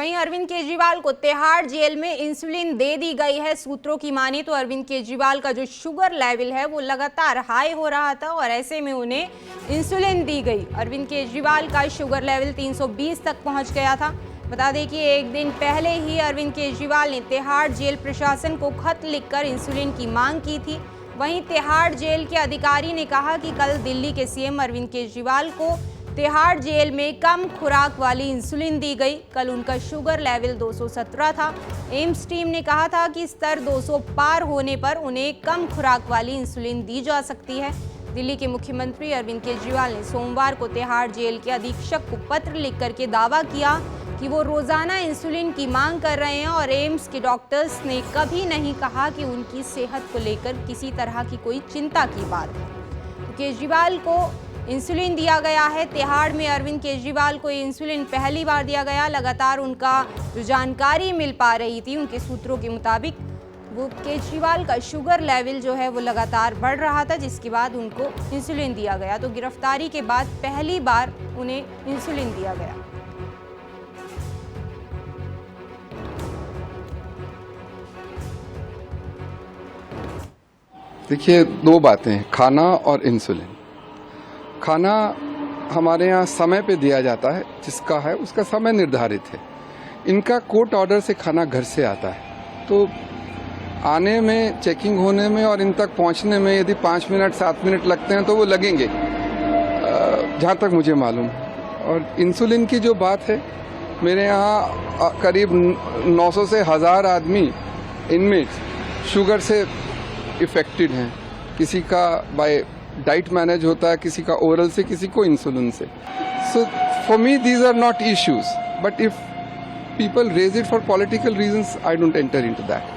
वहीं अरविंद केजरीवाल को तिहाड़ जेल में इंसुलिन दे दी गई है। सूत्रों की माने तो अरविंद केजरीवाल का जो शुगर लेवल है वो लगातार हाई हो रहा था और ऐसे में उन्हें इंसुलिन दी गई। अरविंद केजरीवाल का शुगर लेवल 320 तक पहुंच गया था। बता दें कि एक दिन पहले ही अरविंद केजरीवाल ने तिहाड़ जेल प्रशासन को खत लिखकर इंसुलिन की मांग की थी। वहीं तिहाड़ जेल के अधिकारी ने कहा कि कल दिल्ली के सीएम अरविंद केजरीवाल को तिहाड़ जेल में कम खुराक वाली इंसुलिन दी गई। कल उनका शुगर लेवल 217 था। एम्स टीम ने कहा था कि स्तर 200 पार होने पर उन्हें कम खुराक वाली इंसुलिन दी जा सकती है। दिल्ली के मुख्यमंत्री अरविंद केजरीवाल ने सोमवार को तिहाड़ जेल के अधीक्षक को पत्र लिख करके दावा किया कि वो रोजाना इंसुलिन की मांग कर रहे हैं और एम्स के डॉक्टर्स ने कभी नहीं कहा कि उनकी सेहत को लेकर किसी तरह की कोई चिंता की बात है। तो केजरीवाल को इंसुलिन दिया गया है। तिहाड़ में अरविंद केजरीवाल को इंसुलिन पहली बार दिया गया। लगातार उनका जो जानकारी मिल पा रही थी उनके सूत्रों के मुताबिक वो केजरीवाल का शुगर लेवल जो है वो लगातार बढ़ रहा था, जिसके बाद उनको इंसुलिन दिया गया। तो गिरफ्तारी के बाद पहली बार उन्हें इंसुलिन दिया गया। देखिए, दो बातें, खाना और इंसुलिन। खाना हमारे यहाँ समय पे दिया जाता है, जिसका है उसका समय निर्धारित है। इनका कोर्ट ऑर्डर से खाना घर से आता है, तो आने में, चेकिंग होने में और इन तक पहुँचने में यदि 5 मिनट 7 मिनट लगते हैं तो वो लगेंगे, जहाँ तक मुझे मालूम। और इंसुलिन की जो बात है, मेरे यहाँ करीब 900 से 1000 आदमी इनमें शुगर से इफेक्टेड हैं। किसी का बाय डाइट मैनेज होता है, किसी का ओरल से, किसी को इंसुलिन से। So for me these are not issues, but if people raise it for political reasons, I don't enter into that.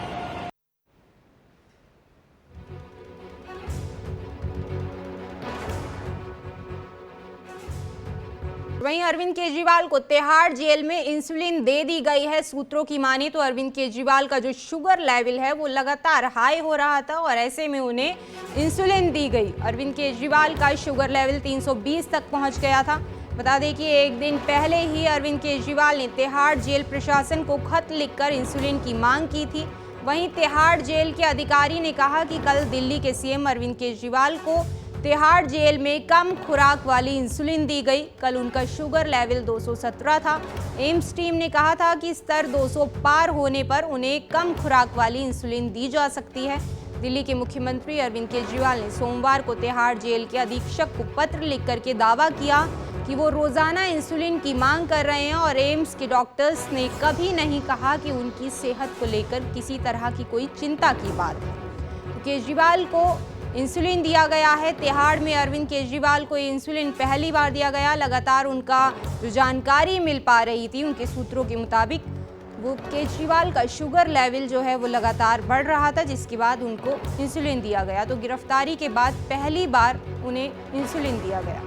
वहीं अरविंद केजरीवाल को तिहाड़ जेल में इंसुलिन दे दी गई है। सूत्रों की माने तो अरविंद केजरीवाल का जो शुगर लेवल है वो लगातार हाई हो रहा था और ऐसे में उन्हें इंसुलिन दी गई। अरविंद केजरीवाल का शुगर लेवल 320 तक पहुंच गया था। बता दें कि एक दिन पहले ही अरविंद केजरीवाल ने तिहाड़ जेल प्रशासन को खत लिखकर इंसुलिन की मांग की थी। वहीं तिहाड़ जेल के अधिकारी ने कहा कि कल दिल्ली के सीएम अरविंद केजरीवाल को तिहाड़ जेल में कम खुराक वाली इंसुलिन दी गई। कल उनका शुगर लेवल 217 था। एम्स टीम ने कहा था कि स्तर 200 पार होने पर उन्हें कम खुराक वाली इंसुलिन दी जा सकती है। दिल्ली के मुख्यमंत्री अरविंद केजरीवाल ने सोमवार को तिहाड़ जेल के अधीक्षक को पत्र लिख करके दावा किया कि वो रोजाना इंसुलिन की मांग कर रहे हैं और एम्स के डॉक्टर्स ने कभी नहीं कहा कि उनकी सेहत को लेकर किसी तरह की कोई चिंता की बात है। तो केजरीवाल को इंसुलिन दिया गया है। तिहाड़ में अरविंद केजरीवाल को इंसुलिन पहली बार दिया गया। लगातार उनका जो जानकारी मिल पा रही थी उनके सूत्रों के मुताबिक वो केजरीवाल का शुगर लेवल जो है वो लगातार बढ़ रहा था, जिसके बाद उनको इंसुलिन दिया गया। तो गिरफ्तारी के बाद पहली बार उन्हें इंसुलिन दिया गया।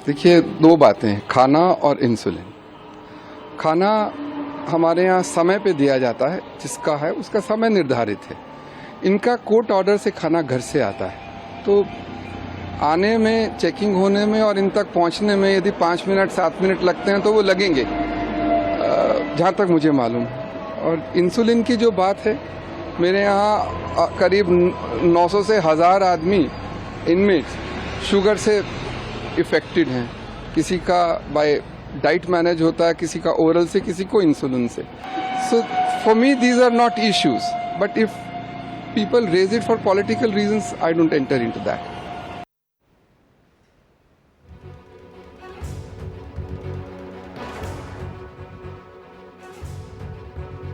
देखिए, दो बातें, खाना और इंसुलिन। खाना हमारे यहाँ समय पे दिया जाता है, जिसका है उसका समय निर्धारित है। इनका कोर्ट ऑर्डर से खाना घर से आता है, तो आने में, चेकिंग होने में और इन तक पहुँचने में यदि 5 मिनट 7 मिनट लगते हैं तो वो लगेंगे, जहाँ तक मुझे मालूम। और इंसुलिन की जो बात है, मेरे यहाँ करीब 900 से 1000 आदमी इनमें शुगर से इफेक्टेड हैं। किसी का बाय डाइट मैनेज होता है, किसी का ओरल से, किसी को इंसुलिन से। So for me these are not issues, but if people raise it for political reasons, I don't enter into that.